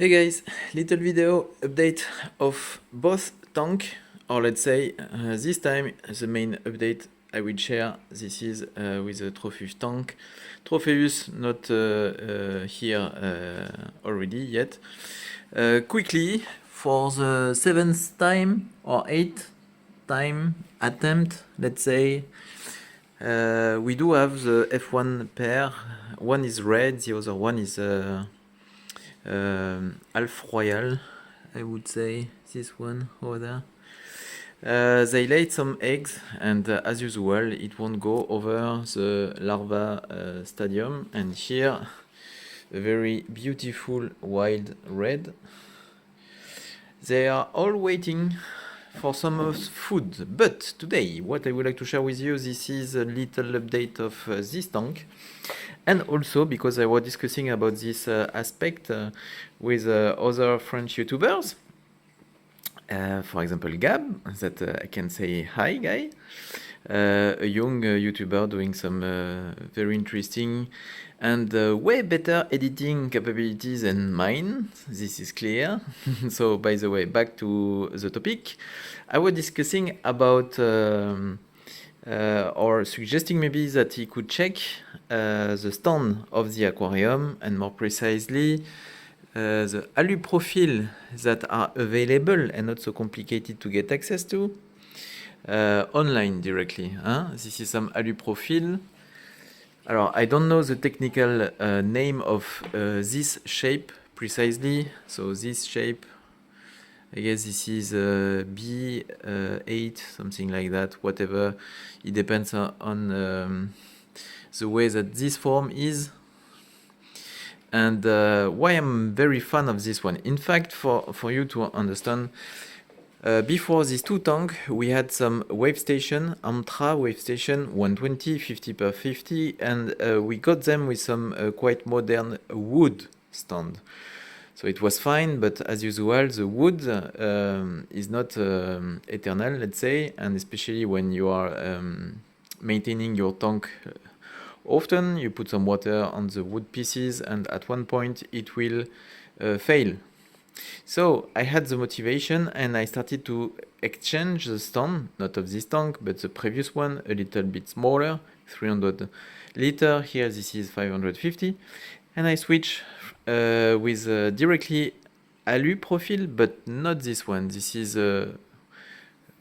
Hey guys, little video update of both tank, or let's say this time the main update I will share. This is with the Tropheus tank. Tropheus not here already yet. Quickly for the 7th time or 8th time attempt, let's say. We do have the F1 pair. One is red, the other one is Half Royal, I would say, this one over there. They laid some eggs, and as usual, it won't go over the larva stadium. And here, a very beautiful wild red. They are all waiting for some food. But today, what I would like to share with you, this is a little update of this tank. And also because I was discussing about this aspect with other French YouTubers. For example, Gab, that I can say hi, guy. A young YouTuber doing some very interesting and way better editing capabilities than mine. This is clear. So, by the way, back to the topic. I was discussing about or suggesting maybe that he could check the stand of the aquarium, and more precisely the Aluprofil that are available and not so complicated to get access to online directly. This is some Aluprofil. Alors, I don't know the technical name of this shape precisely. So this shape, I guess this is B8, something like that, whatever. It depends on the way that this form is. And why I'm very fan of this one. In fact, for you to understand, before these two tanks, we had some wave station, Amtra wave station 120, 50x50, and we got them with some quite modern wood stand. So it was fine, but as usual, the wood is not eternal, let's say, and especially when you are maintaining your tank often, you put some water on the wood pieces, and at one point it will fail. So I had the motivation, and I started to exchange the stand, not of this tank, but the previous one, a little bit smaller, 300 liter. Here this is 550, and I switch with directly Aluprofil, but not this one. This is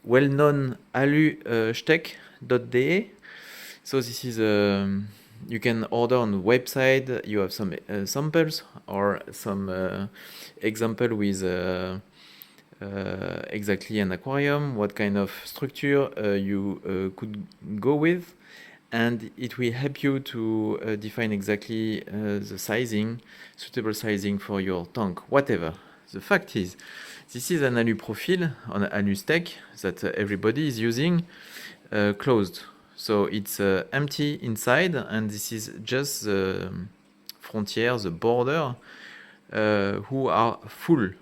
well-known Stecksystemen. So this is you can order on the website. You have some samples or some example with exactly an aquarium, what kind of structure you could go with, and it will help you to define exactly the sizing, suitable sizing for your tank, whatever. The fact is, this is an Aluprofil on an Alustec that everybody is using, closed. So it's empty inside, and this is just the frontier, the border, who are full.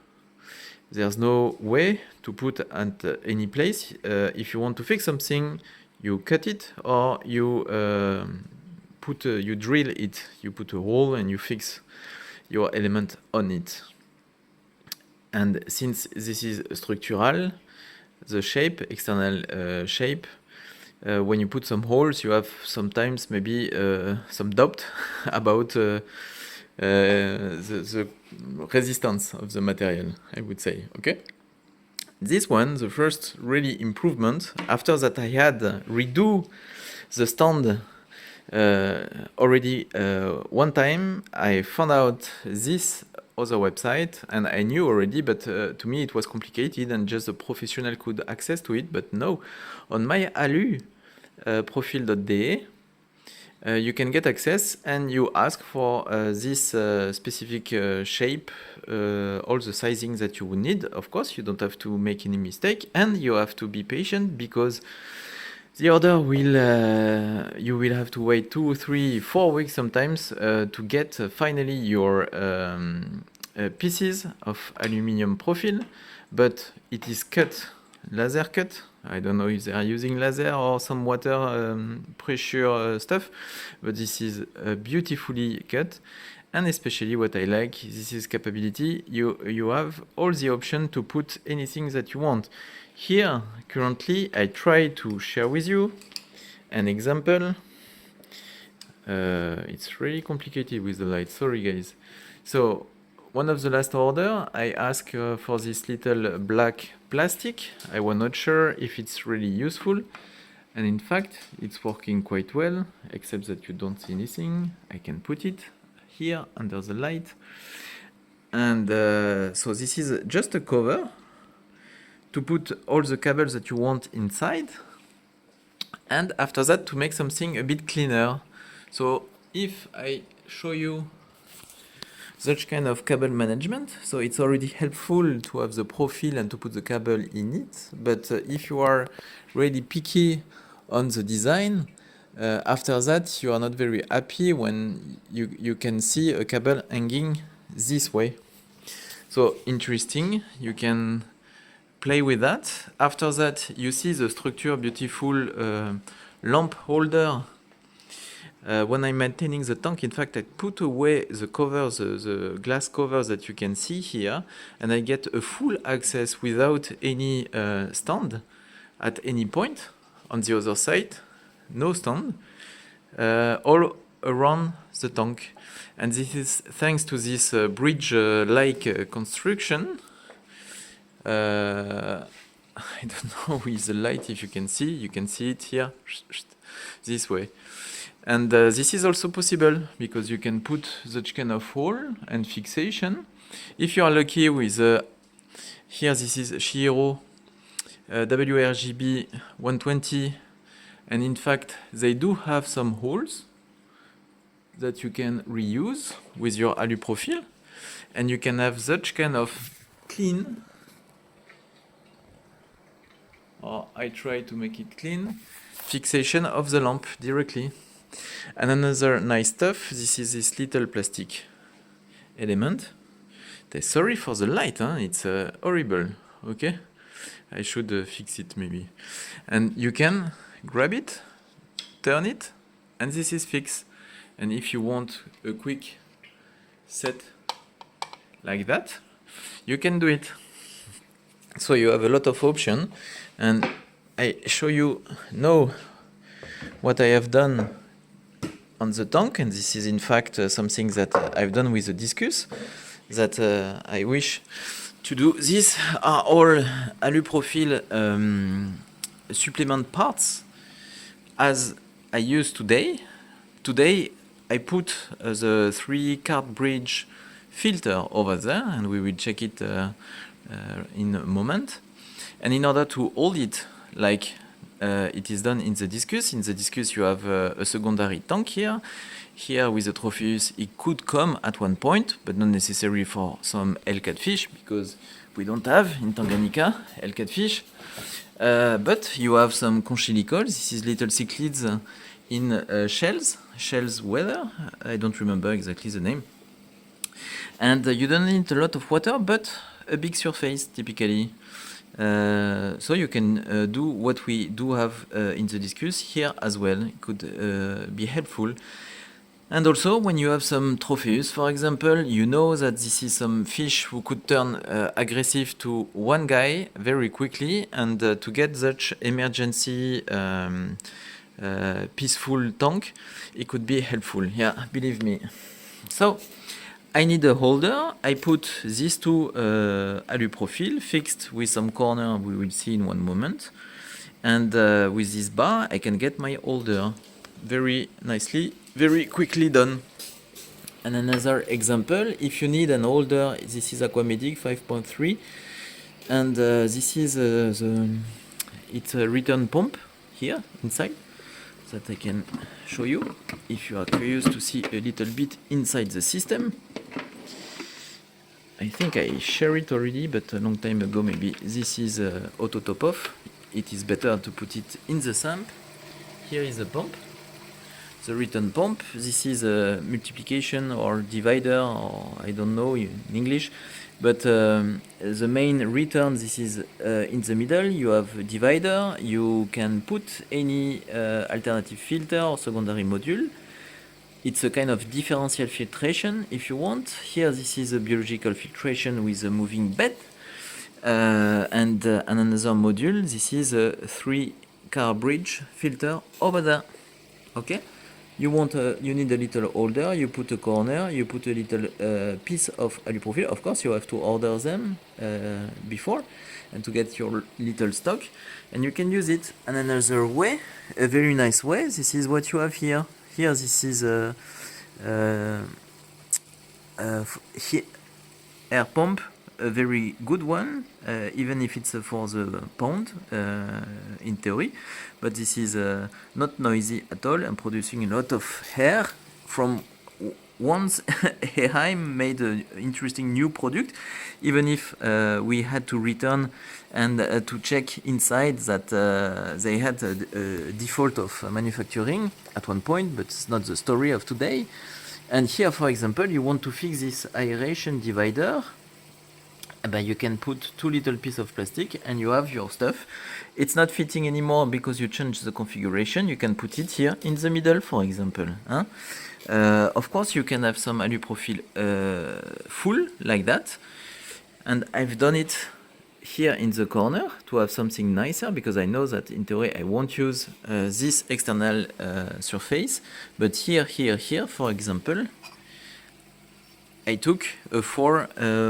There's no way to put at any place. If you want to fix something, you cut it, or you you drill it. You put a hole and you fix your element on it. And since this is structural, the shape, external shape, when you put some holes, you have sometimes maybe some doubt about the resistance of the material, I would say. Okay. This one, the first really improvement, after that I had redo the stand already one time, I found out this other website, and I knew already, but to me it was complicated and just a professional could access to it. But no, on my Aluprofil.de, you can get access, and you ask for this specific shape, all the sizing that you would need. Of course, you don't have to make any mistake, and you have to be patient, because the order will, you will have to wait 2, 3, 4 weeks sometimes to get finally your pieces of aluminium profile, but it is cut, laser cut. I don't know if they are using laser or some water pressure stuff, but this is beautifully cut, And especially what I like, this is capability. You have all the option to put anything that you want. Here, currently, I try to share with you an example. It's really complicated with the light, sorry guys. So, one of the last order, I asked for this little black plastic. I was not sure if it's really useful. And in fact, it's working quite well, except that you don't see anything. I can put it here under the light. And so this is just a cover to put all the cables that you want inside. And after that, to make something a bit cleaner. So if I show you such kind of cable management, so it's already helpful to have the profile and to put the cable in it. But if you are really picky on the design, after that you are not very happy when you can see a cable hanging this way. So interesting, you can play with that. After that, you see the structure, beautiful lamp holder. When I'm maintaining the tank, in fact, I put away the covers, the glass covers that you can see here, and I get a full access without any stand at any point. On the other side, no stand, all around the tank. And this is thanks to this bridge-like construction. I don't know with the light if you can see it here, this way. And this is also possible because you can put such kind of hole and fixation. If you are lucky with, here this is Shihiro WRGB 120, and in fact they do have some holes that you can reuse with your Aluprofil, and you can have such kind of clean, or I try to make it clean, fixation of the lamp directly. And another nice stuff, this is this little plastic element. Sorry for the light, huh? It's horrible, okay? I should fix it maybe. And you can grab it, turn it, and this is fixed. And if you want a quick set like that, you can do it. So you have a lot of options, and I show you now what I have done on the tank, and this is in fact something that I've done with the discus that I wish to do. These are all Aluprofil supplement parts as I use today. Today I put the 3-card bridge filter over there, and we will check it in a moment. And in order to hold it like it is done in the discus you have a secondary tank here. Here with the Tropheus it could come at one point, but not necessary for some L-cat fish, because we don't have in Tanganyika L-cat fish. But you have some conchilicols. This is little cichlids in shells weather. I don't remember exactly the name. And you don't need a lot of water, but a big surface typically. So you can do what we do have in the discus here as well. It could be helpful. And also when you have some Tropheus, for example, you know that this is some fish who could turn aggressive to one guy very quickly, and to get such emergency peaceful tank, it could be helpful. Yeah, believe me. So I need a holder. I put these two Aluprofil fixed with some corner we will see in one moment. And with this bar, I can get my holder very nicely, very quickly done. And another example, if you need an holder, this is Aquamedic 5.3. And this is it's a return pump here inside that I can show you if you are curious to see a little bit inside the system. I think I shared it already, but a long time ago maybe. This is auto top off. It is better to put it in the sump. Here is the pump, the return pump. This is a multiplication or divider, or I don't know in English, but the main return, this is in the middle. You have a divider. You can put any alternative filter or secondary module. It's a kind of differential filtration, if you want. Here, this is a biological filtration with a moving bed. And another module, this is a 3-car bridge filter over there. Okay? You need a little holder, you put a corner, you put a little piece of Aluprofil. Of course, you have to order them before and to get your little stock. And you can use it. And another way, a very nice way, this is what you have here. Here, this is a air pump, a very good one, even if it's for the pond in theory, but this is not noisy at all and producing a lot of air. From once AI made an interesting new product, even if we had to return and to check inside that they had a default of manufacturing at one point, but it's not the story of today. And here, for example, you want to fix this aeration divider, but you can put 2 little pieces of plastic and you have your stuff. It's not fitting anymore because you change the configuration. You can put it here in the middle, for example. Huh? Of course, you can have some Aluprofil full like that. And I've done it here in the corner to have something nicer, because I know that in theory I won't use this external surface. But here, for example, I took 4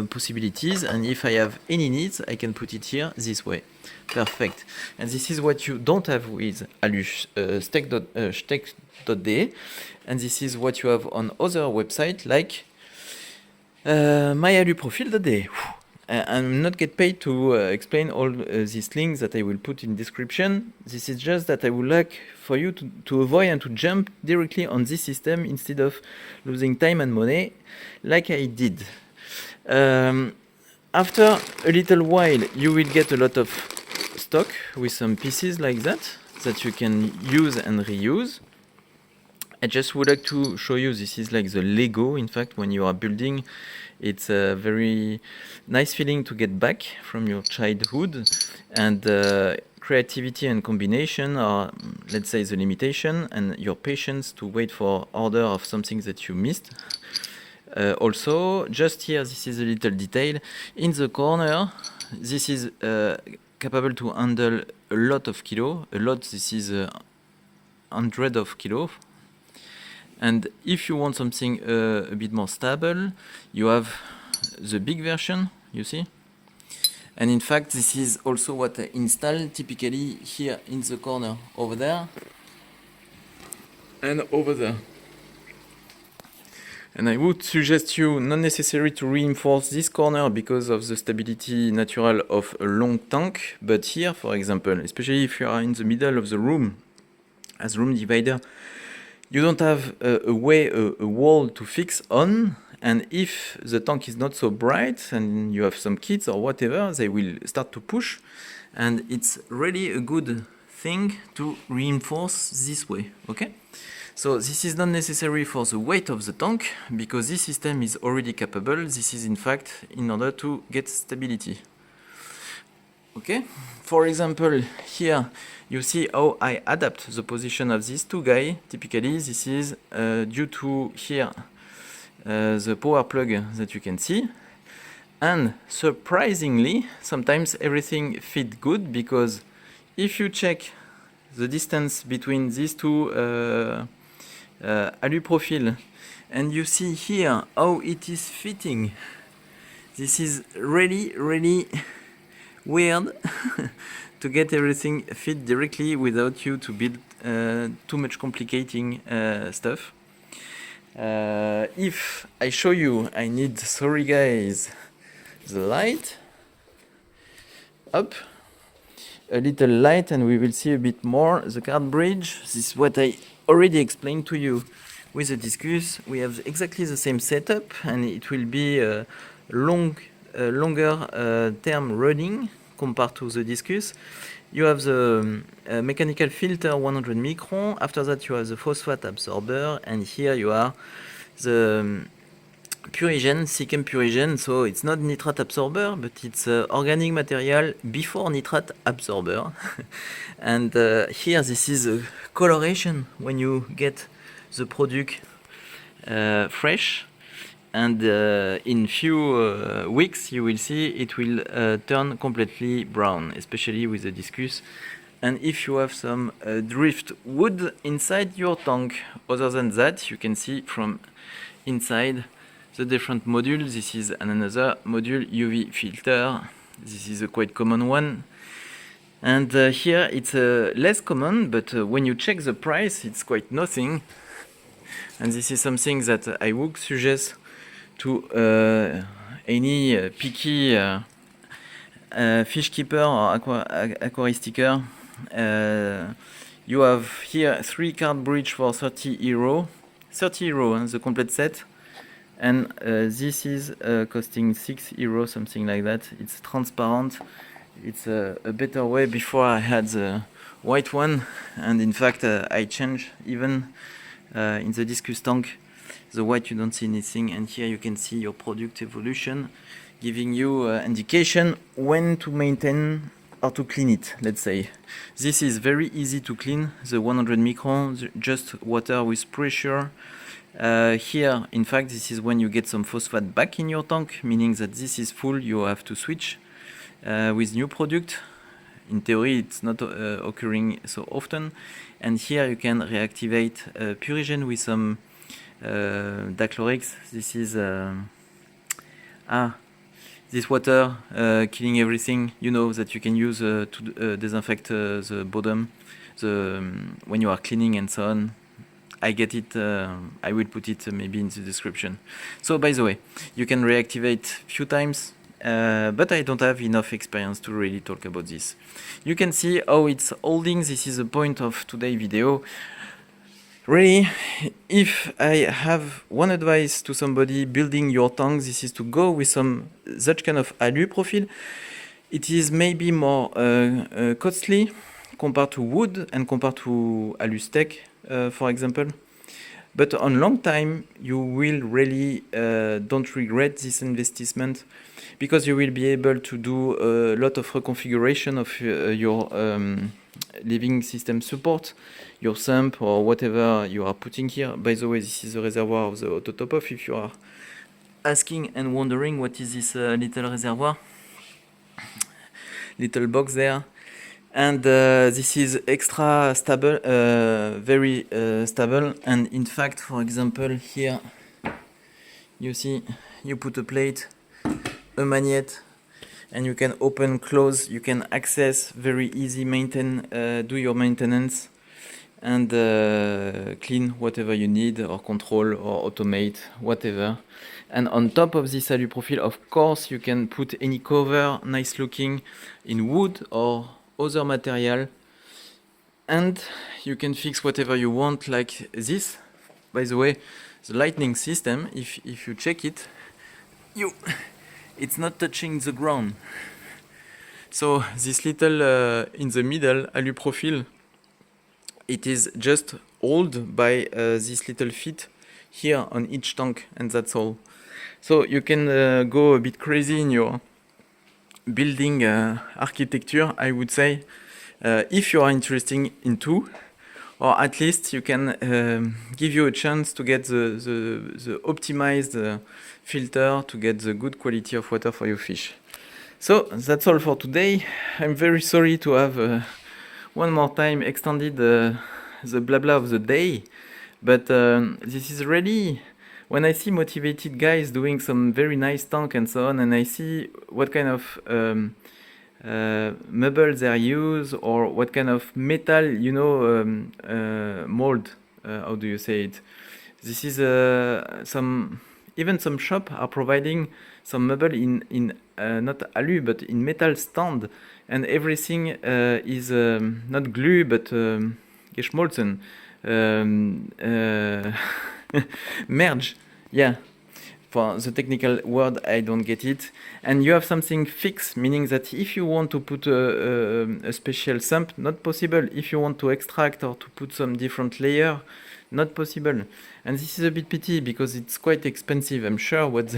possibilities, and if I have any needs, I can put it here this way. Perfect. And this is what you don't have with Steck.de, and this is what you have on other websites like myaluprofil.de. I'm not get paid to explain all these links that I will put in description. This is just that I would like for you to avoid and to jump directly on this system instead of losing time and money like I did. After a little while, you will get a lot of stock with some pieces like that you can use and reuse. I just would like to show you, this is like the Lego. In fact, when you are building, it's a very nice feeling to get back from your childhood, and creativity and combination are, let's say, the limitation, and your patience to wait for order of something that you missed. Also, just here, this is a little detail. In the corner, this is capable to handle a lot of kilo. This is 100 of kilo. And if you want something a bit more stable, you have the big version, you see? And in fact, this is also what I install typically here in the corner, over there and over there. And I would suggest you not necessary to reinforce this corner because of the stability natural of a long tank, but here, for example, especially if you are in the middle of the room as room divider, you don't have a wall to fix on, and if the tank is not so bright and you have some kids or whatever, they will start to push, and it's really a good thing to reinforce this way, okay? So this is not necessary for the weight of the tank, because this system is already capable. This is in fact in order to get stability. Okay, for example, here you see how I adapt the position of these 2 guys. Typically, this is due to here the power plug that you can see. And surprisingly, sometimes everything fits good, because if you check the distance between these 2 Aluprofil, and you see here how it is fitting, this is really, really weird to get everything fit directly without you to build too much complicating stuff. If I show you, I need, sorry guys, the light up, a little light, and we will see a bit more the card bridge. This is what I already explained to you with the discus. We have exactly the same setup, and it will be longer term running compared to the discus. You have the mechanical filter 100 micron. After that, you have the phosphate absorber, and here you are the purigen, Sikkim purigen. So it's not nitrate absorber, but it's organic material before nitrate absorber. And here, this is a coloration when you get the product fresh, and in few weeks you will see it will turn completely brown, especially with the discus. And if you have some driftwood inside your tank. Other than that, you can see from inside the different modules. This is another module, UV filter. This is a quite common one. And here it's less common, but when you check the price, it's quite nothing. And this is something that I would suggest to any picky fish keeper or aquaristiker. You have here 3 card bridge for 30 euro. 30 euro, the complete set. And this is costing 6 euro, something like that. It's transparent. It's a better way. Before I had the white one, and in fact I changed even in the discus tank. The white you don't see anything, and here you can see your product evolution, giving you indication when to maintain or to clean it, let's say. This is very easy to clean, the 100 micron, just water with pressure. Here, in fact, this is when you get some phosphate back in your tank, meaning that this is full, you have to switch with new product. In theory, it's not occurring so often. And here you can reactivate Purigen with some dichlorics. This is this water killing everything. You know that you can use to disinfect the bottom when you are cleaning and so on. I get it. I will put it maybe in the description. So by the way, you can reactivate few times, but I don't have enough experience to really talk about this. You can see how it's holding. This is the point of today's video. Really, if I have one advice to somebody building your tank, this is to go with some such kind of Aluprofil. It is maybe more costly compared to wood and compared to Alustec, for example. But on long time, you will really don't regret this investment, because you will be able to do a lot of reconfiguration of your living system support, your sump or whatever you are putting here. By the way, this is the reservoir of the auto top off, if you are asking and wondering what is this little reservoir, little box there. And this is extra stable, very stable. And in fact, for example, here you see you put a plate, a magnet, and you can open, close, you can access, very easy, maintain, do your maintenance, and clean whatever you need, or control, or automate, whatever. And on top of this Aluprofil, of course, you can put any cover, nice looking, in wood or other material, and you can fix whatever you want, like this. By the way, the lighting system, if you check it, it's not touching the ground. So this little in the middle Aluprofil, it is just held by this little feet here on each tank, and that's all. So you can go a bit crazy in your building architecture, I would say, if you are interested into, or at least you can give you a chance to get the optimized filter to get the good quality of water for your fish. So that's all for today. I'm very sorry to have one more time extended the blah blah of the day, but this is really, when I see motivated guys doing some very nice tank and so on, and I see what kind of meubles they use, or what kind of metal, you know, mold, how do you say it? This is even some shop are providing some meuble in not alu, but in metal stand, and everything is not glue, but geschmolzen, merge, yeah. For the technical word, I don't get it. And you have something fixed, meaning that if you want to put a special sump, not possible. If you want to extract or to put some different layer, not possible. And this is a bit pity, because it's quite expensive, I'm sure, what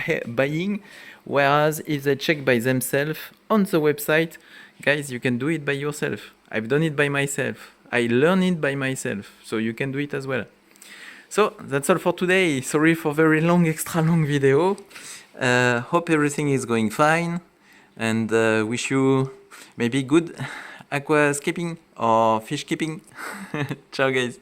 they're buying. Whereas if they check by themselves on the website, guys, you can do it by yourself. I've done it by myself. I learned it by myself, so you can do it as well. So that's all for today. Sorry for very long, extra long video. Hope everything is going fine, and wish you maybe good aquascaping or fish keeping. Ciao guys.